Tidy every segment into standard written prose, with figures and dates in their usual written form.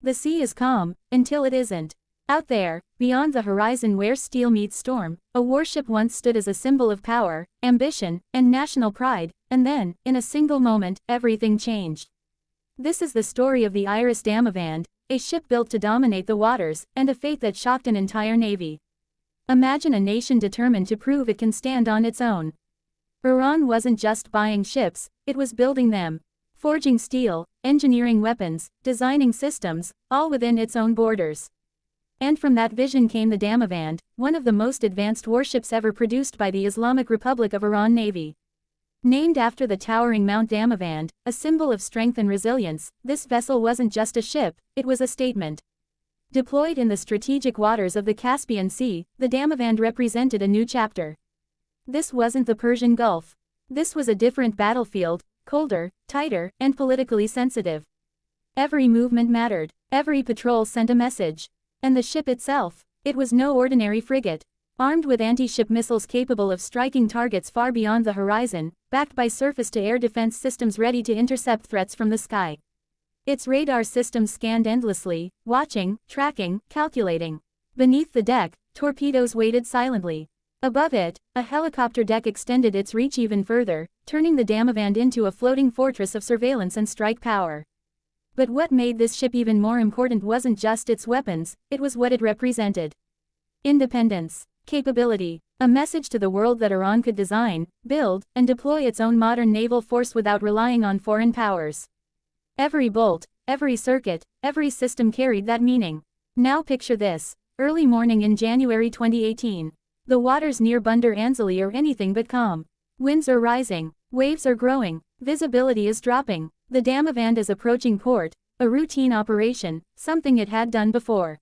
The sea is calm, until it isn't. Out there, beyond the horizon where steel meets storm, a warship once stood as a symbol of power, ambition, and national pride, and then, in a single moment, everything changed. This is the story of the IRIS Damavand, a ship built to dominate the waters, and a fate that shocked an entire navy. Imagine a nation determined to prove it can stand on its own. Iran wasn't just buying ships, it was building them. Forging steel, engineering weapons, designing systems, all within its own borders. And from that vision came the Damavand, one of the most advanced warships ever produced by the Islamic Republic of Iran Navy. Named after the towering Mount Damavand, a symbol of strength and resilience, this vessel wasn't just a ship, it was a statement. Deployed in the strategic waters of the Caspian Sea, the Damavand represented a new chapter. This wasn't the Persian Gulf. This was a different battlefield, colder, tighter, and politically sensitive. Every movement mattered, every patrol sent a message. And the ship itself, it was no ordinary frigate. Armed with anti-ship missiles capable of striking targets far beyond the horizon, backed by surface-to-air defense systems ready to intercept threats from the sky. Its radar systems scanned endlessly, watching, tracking, calculating. Beneath the deck, torpedoes waited silently. Above it, a helicopter deck extended its reach even further, turning the Damavand into a floating fortress of surveillance and strike power. But what made this ship even more important wasn't just its weapons, it was what it represented. Independence, capability, a message to the world that Iran could design, build, and deploy its own modern naval force without relying on foreign powers. Every bolt, every circuit, every system carried that meaning. Now picture this, early morning in January 2018. The waters near Bandar Anzali are anything but calm. Winds are rising, waves are growing, visibility is dropping. The Damavand is approaching port, a routine operation, something it had done before.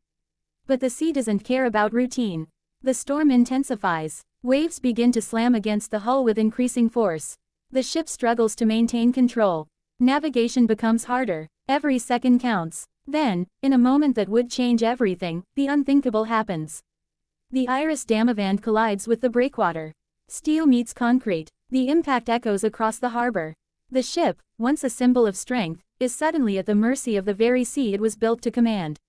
But the sea doesn't care about routine. The storm intensifies. Waves begin to slam against the hull with increasing force. The ship struggles to maintain control. Navigation becomes harder. Every second counts. Then, in a moment that would change everything, the unthinkable happens. The IRIS Damavand collides with the breakwater. Steel meets concrete. The impact echoes across the harbor. The ship, once a symbol of strength, is suddenly at the mercy of the very sea it was built to command.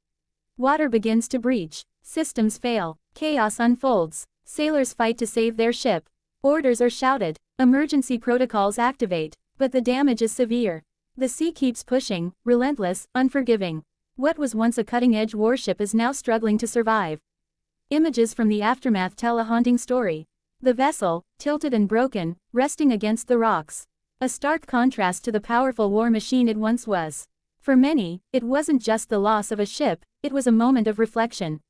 Water begins to breach. Systems fail. Chaos unfolds. Sailors fight to save their ship. Orders are shouted. Emergency protocols activate. But the damage is severe. The sea keeps pushing, relentless, unforgiving. What was once a cutting-edge warship is now struggling to survive. Images from the aftermath tell a haunting story. The vessel, tilted and broken, resting against the rocks. A stark contrast to the powerful war machine it once was. For many, it wasn't just the loss of a ship, it was a moment of reflection.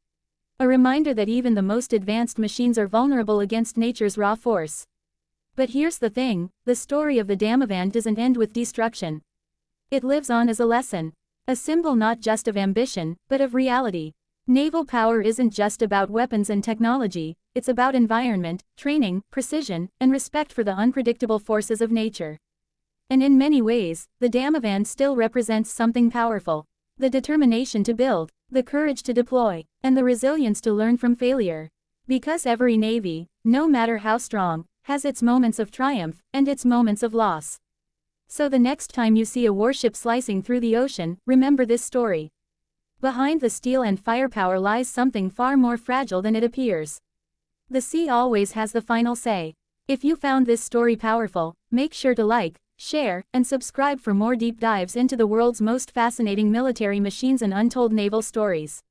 A reminder that even the most advanced machines are vulnerable against nature's raw force. But here's the thing, the story of the Damavand doesn't end with destruction. It lives on as a lesson. A symbol not just of ambition, but of reality. Naval power isn't just about weapons and technology, it's about environment, training, precision, and respect for the unpredictable forces of nature. And in many ways, the Damavand still represents something powerful. The determination to build, the courage to deploy, and the resilience to learn from failure. Because every navy, no matter how strong, has its moments of triumph, and its moments of loss. So the next time you see a warship slicing through the ocean, remember this story. Behind the steel and firepower lies something far more fragile than it appears. The sea always has the final say. If you found this story powerful, make sure to like, share, and subscribe for more deep dives into the world's most fascinating military machines and untold naval stories.